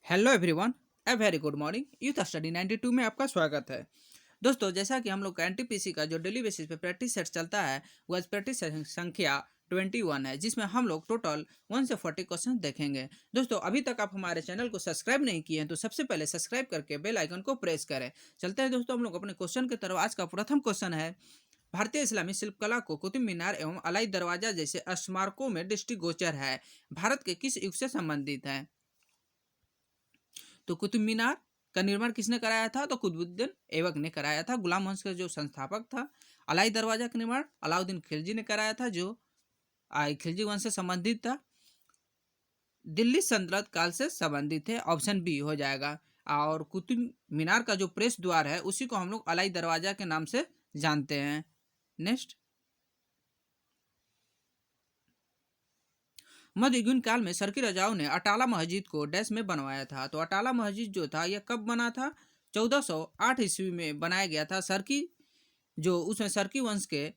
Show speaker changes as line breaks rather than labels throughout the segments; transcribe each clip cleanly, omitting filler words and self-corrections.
Hello everyone. A very good morning. Youth study 92 में आपका स्वागत है। दोस्तों, जैसा कि हम लोग का एनटीपीसी का जो डेली बेसिस पे प्रैक्टिस सेट चलता है वो आज प्रैक्टिस संख्या 21 है, जिसमें हम लोग टोटल 1 से 40 क्वेश्चन देखेंगे। दोस्तों, अभी तक आप हमारे चैनल को सब्सक्राइब नहीं किए हैं तो सबसे पहले सब्सक्राइब करके बेल आइकन को प्रेस करें। चलते हैं दोस्तों हम लोग अपने क्वेश्चन की तरफ। आज का प्रथम क्वेश्चन है, भारतीय इस्लामी शिल्पकला को कुतुब मीनार एवं अलाई दरवाजा जैसे स्मारकों में दृष्टिगोचर है, भारत के किस युग से संबंधित है? तो कुतुब मीनार का निर्माण किसने कराया था? तो कुतुबुद्दीन ऐबक ने कराया था, गुलाम वंश का जो संस्थापक था। अलाई दरवाजा का निर्माण अलाउद्दीन खिलजी ने कराया था, जो खिलजी वंश से संबंधित था। दिल्ली सल्तनत काल से संबंधित है, ऑप्शन बी हो जाएगा। और कुतुब मीनार का जो प्रेस द्वार है उसी को हम लोग अलाई दरवाजा के नाम से जानते हैं। नेक्स्ट, मध्ययुगीन काल में सरकी राजाओं ने अटाला मस्जिद को डैश में बनवाया था। तो अटाला मस्जिद जो था यह कब बना था? 1408 ईस्वी में बनाया गया था। सरकी जो उसमें सरकी वंश के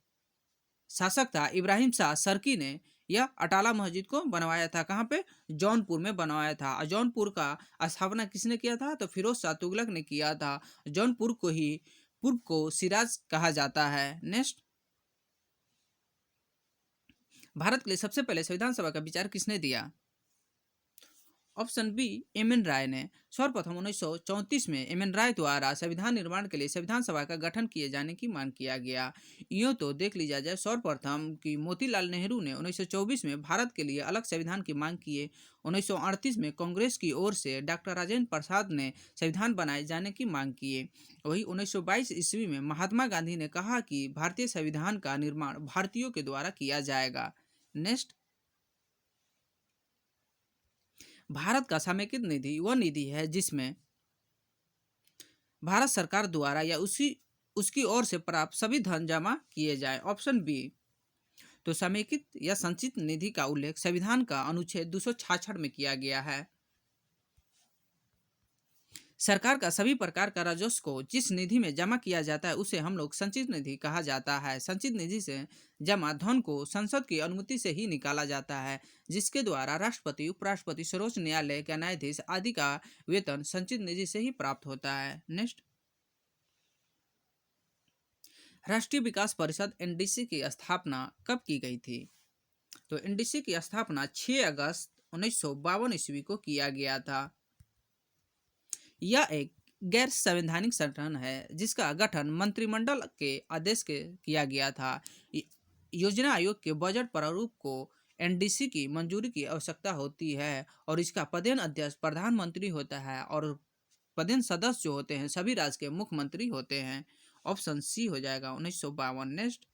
शासक था इब्राहिम शाह सरकी ने यह अटाला मस्जिद को बनवाया था। कहाँ पे? जौनपुर में बनवाया था। और जौनपुर का स्थापना किसने किया था? तो फिरोज शाह तुगलक ने किया था। जौनपुर को ही पूर्व को सिराज कहा जाता है। नेक्स्ट, भारत के लिए सबसे पहले संविधान सभा का विचार किसने दिया? ऑप्शन बी, एम एन राय ने। सर्वप्रथम 1934 में एम एन राय द्वारा संविधान निर्माण के लिए संविधान सभा का गठन किए जाने की मांग किया गया। यूँ तो देख लिया जाए, सर्वप्रथम की मोतीलाल नेहरू ने 1924 में भारत के लिए अलग संविधान की मांग किए। 1938 में कांग्रेस की ओर से डॉक्टर राजेंद्र प्रसाद ने संविधान बनाए जाने की मांग किए। वही 1922 ईस्वी में महात्मा गांधी ने कहा कि भारतीय संविधान का निर्माण भारतीयों के द्वारा किया जाएगा। नेक्स्ट, भारत का समेकित निधि वह निधि है जिसमें भारत सरकार द्वारा या उसकी ओर से प्राप्त सभी धन जमा किए जाए। Option B. तो समेकित या संचित निधि का उल्लेख संविधान का अनुच्छेद 266 में किया गया है। सरकार का सभी प्रकार का राजस्व को जिस निधि में जमा किया जाता है उसे हम लोग संचित निधि कहा जाता है। संचित निधि से जमा धन को संसद की अनुमति से ही निकाला जाता है, जिसके द्वारा राष्ट्रपति, उपराष्ट्रपति, सर्वोच्च न्यायालय के न्यायाधीश आदि का वेतन संचित निधि से ही प्राप्त होता है। नेक्स्ट, राष्ट्रीय विकास परिषद एनडीसी की स्थापना कब की गई थी? तो एनडीसी की स्थापना 6 अगस्त 1952 ईस्वी को किया गया था। यह एक गैर संवैधानिक संगठन है जिसका गठन मंत्रिमंडल के आदेश के किया गया था। योजना आयोग के बजट प्रारूप को एनडीसी की मंजूरी की आवश्यकता होती है और इसका पदेन अध्यक्ष प्रधानमंत्री होता है और पदेन सदस्य जो होते हैं सभी राज्य के मुख्यमंत्री होते हैं। ऑप्शन सी हो जाएगा 1952। नेक्स्ट,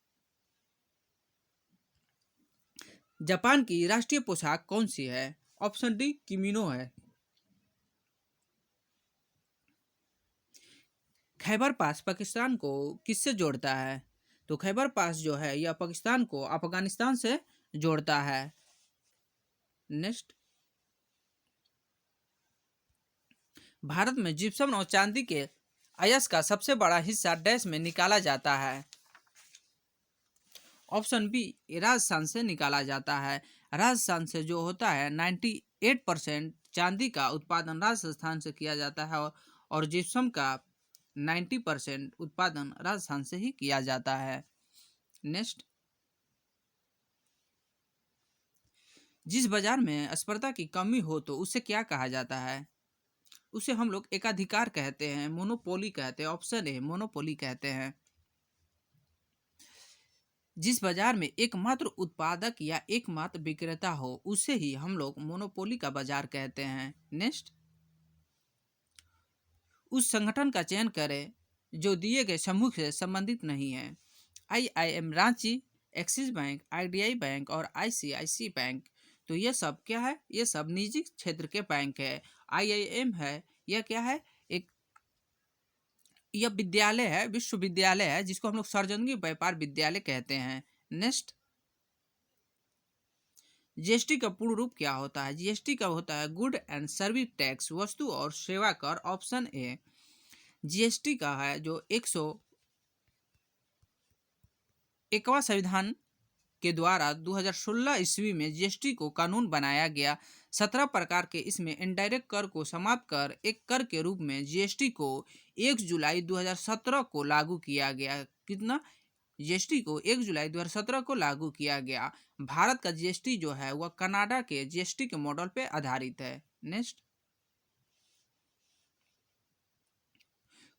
जापान की राष्ट्रीय पोशाक कौन सी है? ऑप्शन डी, किमीनो है। खैबर पास पाकिस्तान को किससे जोड़ता है? तो खैबर पास जो है यह पाकिस्तान को अफगानिस्तान से जोड़ता है। नेक्स्ट, भारत में जिप्सम और चांदी के अयस्क का सबसे बड़ा हिस्सा डैश में निकाला जाता है। ऑप्शन बी, राजस्थान से निकाला जाता है। राजस्थान से जो होता है 98% चांदी का उत्पादन राजस्थान से किया जाता है और जिप्सम का 90% उत्पादन राजस्थान से ही किया जाता है। नेक्स्ट, जिस बाजार में स्पर्धा की कमी हो तो उसे क्या कहा जाता है? उसे हम लोग एकाधिकार कहते हैं, मोनोपोली कहते हैं। ऑप्शन ए, मोनोपोली कहते हैं। जिस बाजार में एकमात्र उत्पादक या एकमात्र विक्रेता हो उसे ही हम लोग मोनोपोली का बाजार कहते हैं। नेक्स्ट, उस संगठन का चयन करें जो दिए गए समूह से संबंधित नहीं है। IIM Ranchi, axis bank, IDI bank और आईसीआईसी बैंक। तो ये सब क्या है? ये सब निजी क्षेत्र के बैंक है। आईआईएम है, यह क्या है? एक यह विद्यालय है, विश्वविद्यालय है जिसको हम लोग सार्वजनिक व्यापार विद्यालय कहते हैं। नेक्स्ट, जीएसटी का पूर्ण रूप क्या होता है? जीएसटी का होता है गुड एंड सर्विस टैक्स, वस्तु और सेवा कर। Option A. जीएसटी का है जो 101वां संविधान के द्वारा 2016 ईस्वी में जीएसटी को कानून बनाया गया। 17 प्रकार के इसमें इनडायरेक्ट कर को समाप्त कर एक कर के रूप में जीएसटी को 1 जुलाई 2017 को लागू किया गया। कितना? जीएसटी को 1 जुलाई 2017 को लागू किया गया। भारत का जीएसटी जो है वह कनाडा के जीएसटी के मॉडल पे आधारित है। नेक्स्ट,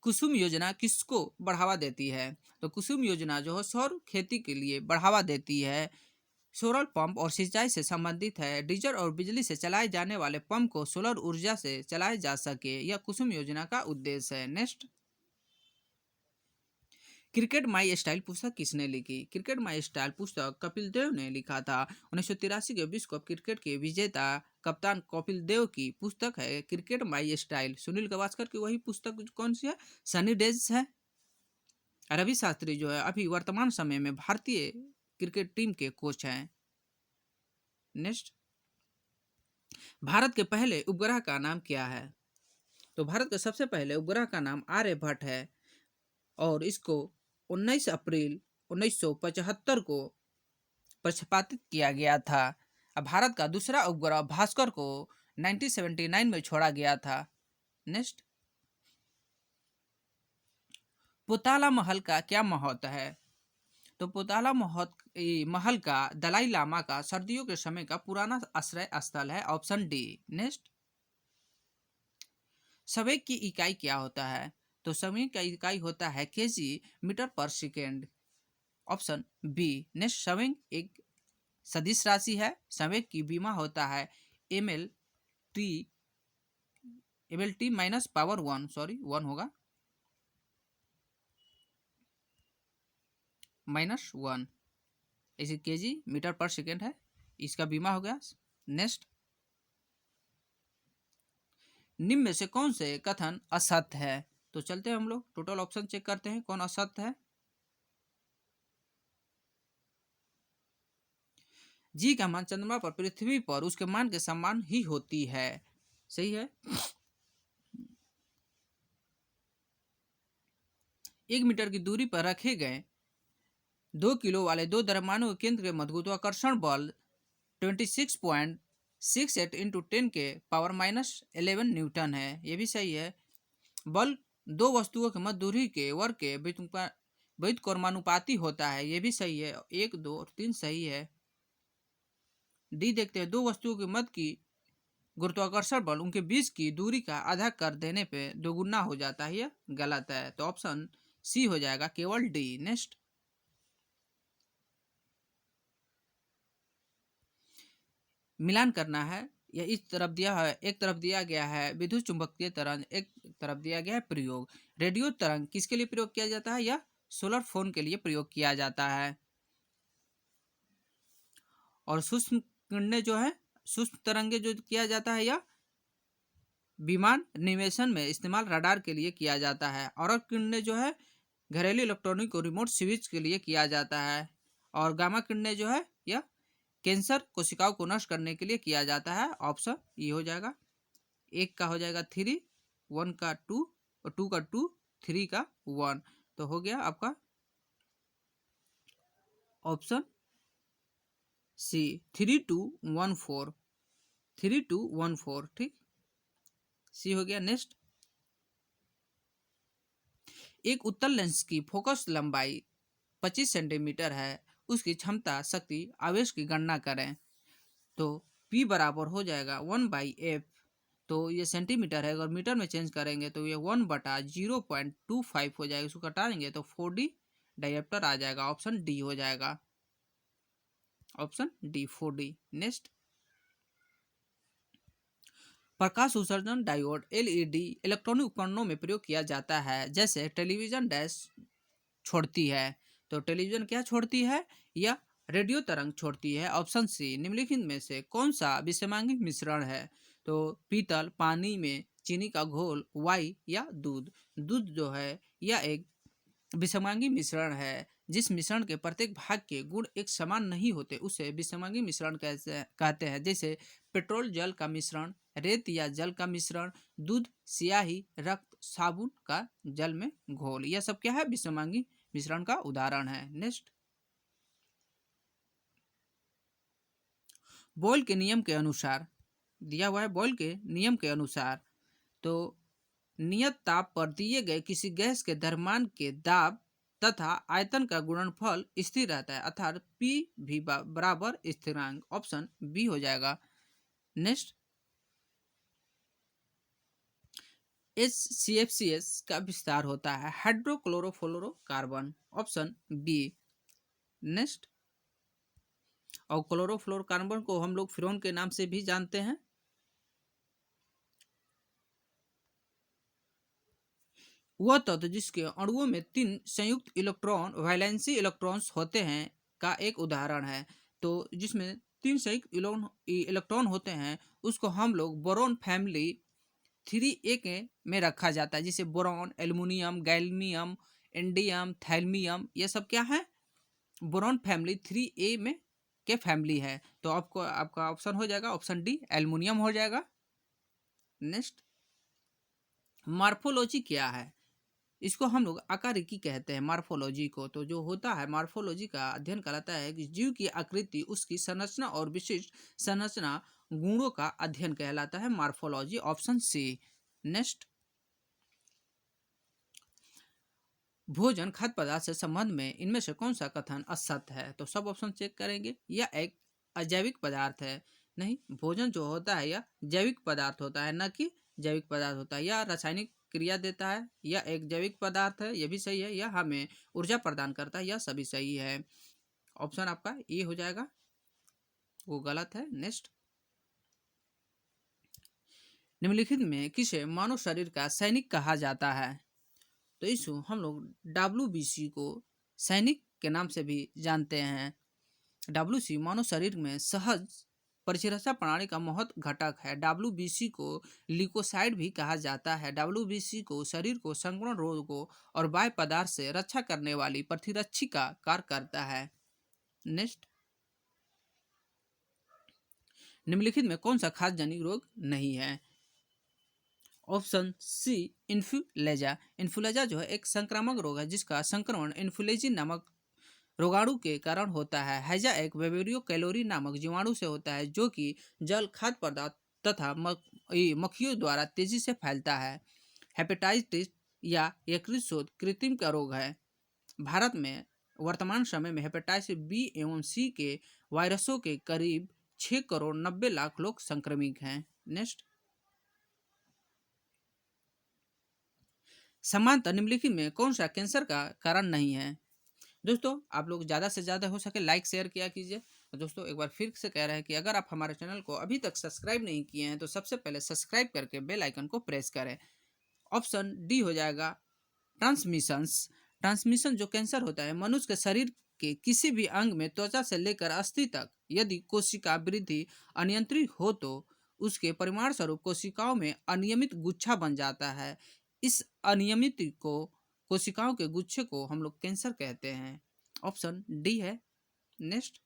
कुसुम योजना किसको बढ़ावा देती है? तो कुसुम योजना जो है सौर खेती के लिए बढ़ावा देती है। सोलर पंप और सिंचाई से संबंधित है। डीजल और बिजली से चलाए जाने वाले पंप को सोलर ऊर्जा से चलाए जा सके, यह कुसुम योजना का उद्देश्य है। नेक्स्ट, क्रिकेट माई स्टाइल पुस्तक किसने लिखी? क्रिकेट माई स्टाइल पुस्तक कपिल देव ने लिखा था। 1983 के विश्व कप क्रिकेट के विजेता कप्तान कपिल देव की पुस्तक है cricket my style. Sunil Gavaskar की वही पुस्तक कौन सी है? सनी डेज है। रवि शास्त्री जो है अभी वर्तमान समय में भारतीय क्रिकेट टीम के कोच हैं। नेक्स्ट, भारत के पहले उपग्रह का नाम क्या है? तो भारत के सबसे पहले उपग्रह का नाम आर्यभट्ट है और इसको 19 अप्रैल 1975 को प्रक्षेपित किया गया था। अब भारत का दूसरा उपग्रह भास्कर को 1979 में छोड़ा गया था। नेक्स्ट, पोताला महल का क्या महत्व है? तो पोताला महल का दलाई लामा का सर्दियों के समय का पुराना आश्रय स्थल है। Option D. नेक्स्ट, संवेग की इकाई क्या होता है? तो संवेग का इकाई होता है केजी मीटर पर सेकेंड। Option B. नेक्स्ट, संवेग एक सदिश राशि है। संवेग की बीमा होता है M L T minus power 1, sorry 1 होगा, -1 इसे केजी मीटर पर सेकेंड है, इसका बीमा हो गया। नेक्स्ट, निम्न में से कौन से कथन असत्य है? तो चलते हैं हम लोग टोटल ऑप्शन चेक करते हैं कौन असत्य है। जी का मान चंद्रमा पर पृथ्वी पर उसके मान के समान ही होती है। सही है। 1 मीटर की दूरी पर रखे गए 2 किलो वाले दो द्रव्यमानों के केंद्र के मध्याकर्षण बल 26.68 इंटू 10 के पावर -11 न्यूटन है। ये भी सही है। बल दो वस्तुओं के मध्य दूरी के वर्ग के व्युत्क्रमानुपाती होता है। ये भी सही है। 1, 2 और 3 सही है। डी देखते हैं, दो वस्तुओं के मध्य की गुरुत्वाकर्षण बल उनके बीच की दूरी का आधा कर देने पे दोगुना हो जाता है। यह गलत है। तो ऑप्शन सी हो जाएगा केवल डी। नेक्स्ट, मिलान करना है। यह इस तरफ दिया है, एक तरफ दिया गया है विद्युत चुंबकीय तरंग, एक तरफ दिया गया है प्रयोग। रेडियो तरंग किसके लिए प्रयोग किया जाता है? यह सोलर फोन के लिए प्रयोग किया जाता है। और सूक्ष्म किरणें जो है, सूक्ष्म तरंगे जो किया जाता है यह विमान निवेशन में इस्तेमाल रडार के लिए किया जाता है। और किरणें जो है घरेलू इलेक्ट्रॉनिक और रिमोट स्विच के लिए किया जाता है। और गामा किरणें जो है यह कैंसर कोशिकाओं को नष्ट करने के लिए किया जाता है। ऑप्शन ये हो जाएगा। 1 का हो जाएगा 3, 1 का 2 और 2 का 2, 3 का 1। तो हो गया आपका ऑप्शन सी 3214, 3214। ठीक, सी हो गया। नेक्स्ट, एक उत्तल लेंस की फोकस लंबाई 25 सेंटीमीटर है, उसकी क्षमता शक्ति आवेश की गणना करें। तो P बराबर हो जाएगा 1/f। तो ये सेंटीमीटर है, अगर मीटर में चेंज करेंगे तो ये 1/0.25 हो जाएगा। इसको घटाएंगे तो 4D डायोप्टर आ जाएगा। ऑप्शन डी हो जाएगा। Option D 4D। नेक्स्ट, प्रकाश उत्सर्जन डायोड LED इलेक्ट्रॉनिक उपकरणों में प्रयोग किया जाता है। जैसे टेलीविजन डैश छोड़ती है, तो टेलीविजन क्या छोड़ती है? या रेडियो तरंग छोड़ती है। Option C. निम्नलिखित में से कौन सा विषमांगी मिश्रण है? तो पीतल, पानी में चीनी का घोल, वाई या दूध। दूध जो है यह एक विषमांगी मिश्रण है। जिस मिश्रण के प्रत्येक भाग के गुण एक समान नहीं होते उसे विषमांगी मिश्रण कहते हैं। जैसे पेट्रोल जल का मिश्रण, रेत या जल का मिश्रण, दूध, स्याही, रक्त, साबुन का जल में घोल। यह सब क्या है? विषमांगी मिश्रण का उदाहरण है। नेक्स्ट, बोयल के नियम के अनुसार दिया हुआ है बॉयल के नियम के अनुसार। तो नियत ताप पर दिए गए किसी गैस के द्रव्यमान के दाब तथा आयतन का गुणनफल स्थिर रहता है, अर्थात पी भी बराबर स्थिरांक। ऑप्शन बी हो जाएगा। नेक्स्ट, HCFCS का विस्तार होता है हाइड्रोक्लोरोफ्लोरोकार्बन। Option B. नेक्स्ट, और क्लोरोफ्लोरोकार्बन को हम लोग फ्रेन के नाम से भी जानते हैं। वह तत्व जिसके अणुओं में 3 संयुक्त इलेक्ट्रॉन वैलेंसी इलेक्ट्रॉन्स होते हैं का एक उदाहरण है। तो जिसमें 3 संयुक्त इलेक्ट्रॉन होते हैं उसको हम लोग बोरॉन फैमिली 3A के में रखा जाता है, जिसे बोरॉन, एल्युमिनियम, गैलियम, इंडियम, थैल्मियम, ये सब क्या है, बोरॉन फैमिली 3A में के फैमिली है। तो आपको आपका ऑप्शन हो जाएगा ऑप्शन डी, एल्युमिनियम हो जाएगा। नेक्स्ट, मार्फोलॉजी क्या है? इसको हम लोग आकारिकी कहते हैं मार्फोलॉजी को। तो जो होता है मार्फोलॉजी का अध्ययन कहलाता है कि जीव की आकृति, उसकी संरचना और विशिष्ट संरचना गुणों का अध्ययन कहलाता है मार्फोलॉजी। Option C. नेक्स्ट, भोजन खाद्य पदार्थ से संबंध में इनमें से कौन सा कथन असत्य है? तो सब ऑप्शन चेक करेंगे। यह एक अजैविक पदार्थ है। नहीं, भोजन जो होता है यह जैविक पदार्थ होता है, न कि जैविक पदार्थ होता है। यह रासायनिक क्रिया देता है। यह एक जैविक पदार्थ है, यह भी सही है। यह हमें ऊर्जा प्रदान करता है, यह सभी सही है। ऑप्शन आपका ए हो जाएगा, वो गलत है। नेक्स्ट, निम्नलिखित में किसे मानव शरीर का सैनिक कहा जाता है? तो इसको हम लोग WBC को सैनिक के नाम से भी जानते हैं। WBC मानव शरीर में सहज परिरक्षा प्रणाली का महत्व घटक है। WBC को ल्यूकोसाइड भी कहा जाता है। WBC को शरीर को संक्रमण रोगों और बाह्य पदार्थ से रक्षा करने वाली प्रतिरक्षी का कार्य करता है। नेक्स्ट, निम्नलिखित में कौन सा खाद्य जनित रोग नहीं है? ऑप्शन सी, इन्फ्लुएंजा। इन्फ्लुएंजा जो है एक संक्रामक रोग है जिसका संक्रमण इन्फ्लुएंजा नामक रोगाणु के कारण होता है। हैजा एक वेबेरियो कैलोरी नामक जीवाणु से होता है जो कि जल, खाद्य पदार्थ तथा मक्खियों द्वारा तेजी से फैलता है। हेपेटाइटिस या यकृत शोथ कृत्रिम का रोग है। भारत में वर्तमान समय में हेपेटाइटिस बी एवं सी के वायरसों के करीब 6 करोड़ 90 लाख लोग संक्रमित हैं। नेक्स्ट, समानता निम्नलिखित में कौन सा कैंसर का कारण नहीं है? दोस्तों, आप लोग ज़्यादा से ज़्यादा हो सके लाइक शेयर किया कीजिए। तो दोस्तों, एक बार फिर से कह रहे हैं कि अगर आप हमारे चैनल को अभी तक सब्सक्राइब नहीं किए हैं तो सबसे पहले सब्सक्राइब करके बेल आइकन को प्रेस करें। ऑप्शन डी हो जाएगा, ट्रांसमिशंस। ट्रांसमिशन जो कैंसर होता है मनुष्य के शरीर के किसी भी अंग में त्वचा से लेकर अस्थि तक यदि कोशिका वृद्धि अनियंत्रित हो तो उसके परिमाण स्वरूप कोशिकाओं में अनियमित गुच्छा बन जाता है। इस अनियमित को कोशिकाओं के गुच्छे को हम लोग कैंसर कहते हैं। ऑप्शन डी है। नेक्स्ट,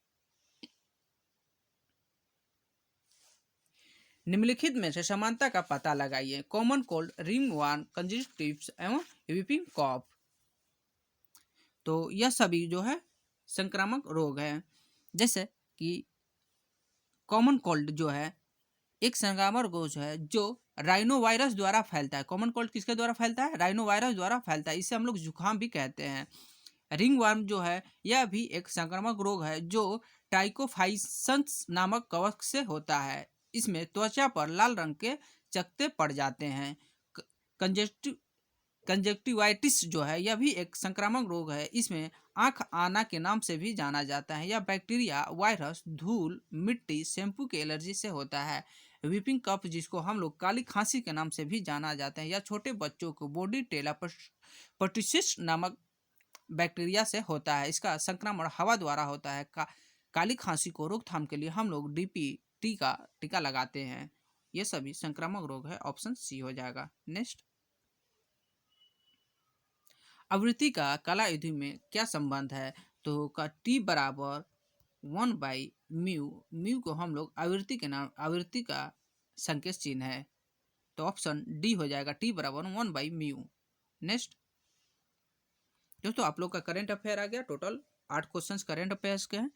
निम्नलिखित में से समानता का पता लगाइए। कॉमन कोल्ड, रिंगवर्म, कंजक्टिविटिस एवं व्हीपिंग कॉफ। तो यह सभी जो है संक्रामक रोग है। जैसे कि कॉमन कोल्ड जो है एक संक्रामक रोग है जो राइनो वायरस द्वारा फैलता है। कॉमन कोल्ड किसके द्वारा फैलता है? राइनो वायरस द्वारा फैलता है। इसे हम लोग जुकाम भी कहते हैं। रिंग वर्म जो है यह भी एक संक्रामक रोग है जो ट्राइकोफाइसन्स नामक कवक से होता है। इसमें त्वचा पर लाल रंग के चकत्ते पड़ जाते हैं। कंजक्टिवाइटिस जो है यह भी एक संक्रामक रोग है। इसमें आंख आना के नाम से भी जाना जाता है। यह बैक्टीरिया, वायरस, धूल, मिट्टी, शैम्पू के एलर्जी से होता है। व्हीपिंग कफ जिसको हम लोग काली खांसी के नाम से भी जाना जाता है, यह छोटे बच्चों को बॉडी टेला पर्टिसिस नामक बैक्टीरिया से होता है। इसका संक्रमण हवा द्वारा होता है। काली खांसी को रोकथाम के लिए हम लोग DPT का टीका लगाते हैं। ये सभी संक्रामक रोग है। ऑप्शन सी हो जाएगा। नेक्स्ट, आवृत्ति का कला युद्धि में क्या संबंध है? तो का T बराबर 1/म्यू। म्यू को हम लोग आवृत्ति के नाम, आवृत्ति का संकेत चिन्ह है। तो ऑप्शन डी हो जाएगा, T बराबर 1/म्यू। नेक्स्ट, दोस्तों आप लोग का करंट अफेयर आ गया टोटल 8 क्वेश्चंस करंट अफेयर्स के हैं।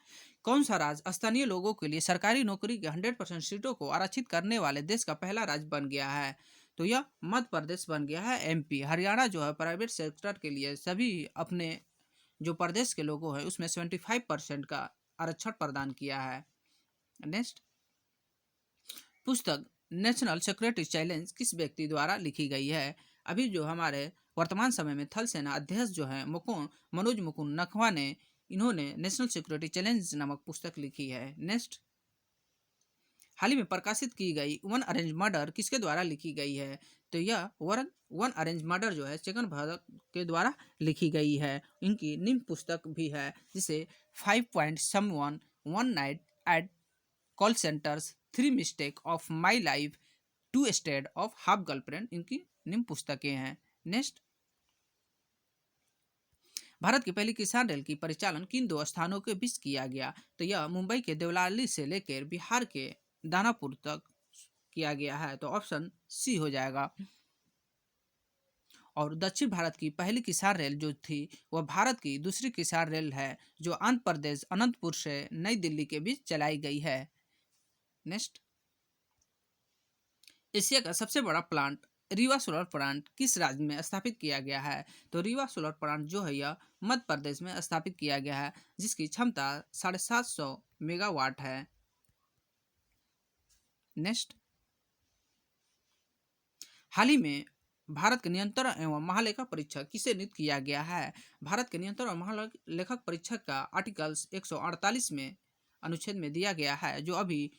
कौन सा राज्य स्थानीय लोगों के लिए सरकारी नौकरी के 100% सीटों को आरक्षित करने वाले देश का पहला राज्य बन गया है? तो यह मध्य प्रदेश बन गया है। एमपी, हरियाणा जो है प्राइवेट सेक्टर के लिए सभी अपने जो प्रदेश के लोगों हैं उसमें 75% का आरक्षण प्रदान किया है। नेक्स्ट, पुस्तक नेशनल सिक्योरिटी चैलेंज किस व्यक्ति द्वारा लिखी गई है? अभी जो हमारे वर्तमान समय में थल सेना अध्यक्ष जो है मनोज मुकुंद नकवा ने इन्होंने नेशनल सिक्योरिटी चैलेंज नामक पुस्तक लिखी है। नेक्स्ट, हाल ही में प्रकाशित की गई वन अरेंज मर्डर किसके द्वारा लिखी गई है? तो यह वन अरेंज मर्डर जो है चेतन भगत के द्वारा लिखी गई है। इनकी निम्न पुस्तक भी है जिसे 5 point someone, one night at call centres, 3 mistake of my life, 2 state of half girlfriend, इनकी निम्न पुस्तकें हैं। नेक्स्ट, भारत की पहली किसान रेल की परिचालन किन 2 स्थानों के बीच किया गया? तो यह मुंबई के देवलाली से लेकर बिहार के दानापुर तक किया गया है। तो ऑप्शन सी हो जाएगा। और दक्षिण भारत की पहली किसान रेल जो थी वह भारत की दूसरी किसान रेल है जो आंध्र प्रदेश अनंतपुर से नई दिल्ली के बीच चलाई गई है। नेक्स्ट, एशिया का सबसे बड़ा प्लांट रीवा सोलर प्लांट किस राज्य में स्थापित किया गया है? तो रीवा सोलर प्लांट जो है यह मध्य प्रदेश में स्थापित किया गया है जिसकी क्षमता 750 मेगावाट है। नेक्स्ट, हाल ही में भारत के नियंत्रण एवं महालेखा परीक्षक किसे नियुक्त किया गया है? भारत के नियंत्रण और महालेखक परीक्षक का आर्टिकल्स 148 में अनुच्छेद में दिया गया है जो अभी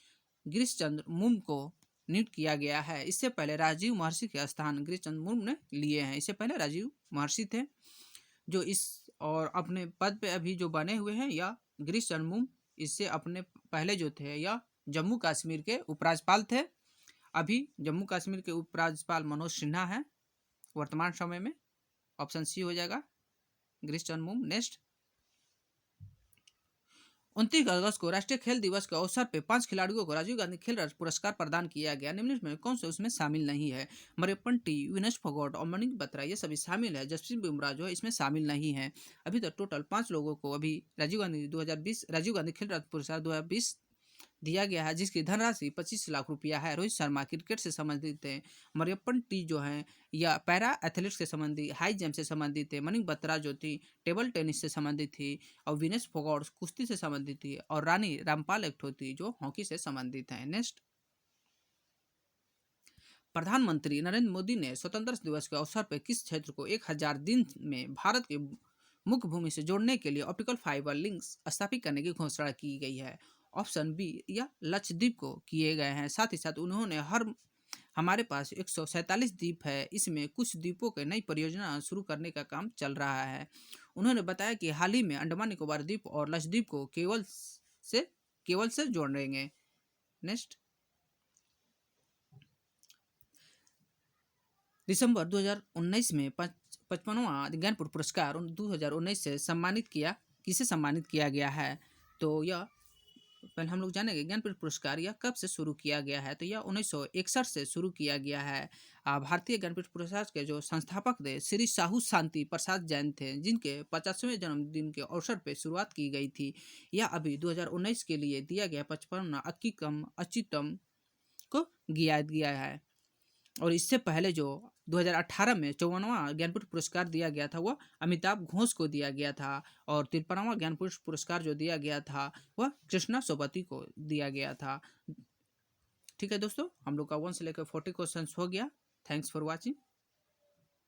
गिरीश चंद्र मुर्मू को नियुक्त किया गया है। इससे पहले राजीव महर्षि के स्थान गिरीश चंद्र मुर्मू ने लिए हैं। इससे पहले राजीव महर्षि थे जो इस और अपने पद पे अभी जो बने हुए हैं या गिरीश चंद्र मुर्मू इससे अपने पहले जो थे या जम्मू कश्मीर के उपराज्यपाल थे। अभी जम्मू कश्मीर के उपराज्यपाल मनोज सिन्हा हैं वर्तमान समय में। ऑप्शन सी हो जाएगा गिरीश चंद्र मुर्मू। नेक्स्ट, 29 अगस्त को राष्ट्रीय खेल दिवस के अवसर पर 5 खिलाड़ियों को राजीव गांधी खेल रत्न पुरस्कार प्रदान किया गया। निम्नलिखित में कौन से उसमें शामिल नहीं है? मरियप्पन टी, विनेश फोगाट और मणिक बत्रा ये सभी शामिल है। जसप्रीत बुमराह जो है इसमें शामिल नहीं है। अभी तक टोटल 5 लोगों को अभी राजीव गांधी खेल रत्न पुरस्कार 2020 दिया गया है जिसकी धनराशि 25 लाख रुपया है। रोहित शर्मा क्रिकेट से संबंधित है। मरियप्पन टी जो है या पैरा एथलेटिक्स से संबंधित, हाई जंप से संबंधित है। मणिक बत्रा जो थी टेबल टेनिस से संबंधित थी और विनेश फोगाट कुश्ती से संबंधित थी और रानी रामपाल एक थी जो हॉकी से संबंधित है। नेक्स्ट, प्रधानमंत्री नरेंद्र मोदी ने स्वतंत्रता दिवस के अवसर पर किस क्षेत्र को 1000 दिन में भारत के मुख्य भूमि से जोड़ने के लिए ऑप्टिकल फाइबर लिंक्स स्थापित करने की घोषणा की गई है? ऑप्शन बी या लक्षद्वीप को किए गए हैं। साथ ही साथ उन्होंने हमारे पास 147 द्वीप है, इसमें कुछ द्वीपों के नई परियोजना शुरू करने का काम चल रहा है। उन्होंने बताया कि हाल ही में अंडमान निकोबार द्वीप और लक्षद्वीप को केवल से जोड़ेंगे। नेक्स्ट, दिसंबर 2019 में 55वां ज्ञानपीठ पुरस्कार 2019 से किसे सम्मानित किया गया है? तो यह पहले हम लोग जानेंगे ज्ञानपीठ पुरस्कार यह कब से शुरू किया गया है? तो यह 1961 से शुरू किया गया है। भारतीय ज्ञानपीठ पुरस्कार के जो संस्थापक थे श्री साहू शांति प्रसाद जैन थे जिनके 50वें जन्मदिन के अवसर पर शुरुआत की गई थी। यह अभी 2019 के लिए दिया गया 55वां अच्युतम को दिया गया है। और इससे पहले जो 2018 में 54वां ज्ञानपीठ पुरस्कार दिया गया था वह अमिताभ घोष को दिया गया था और 53वां ज्ञानपीठ पुरस्कार जो दिया गया था वह कृष्णा सोबती को दिया गया था। ठीक है दोस्तों, हम लोग का 1 से लेकर 40 क्वेश्चन हो गया। Thanks for watching.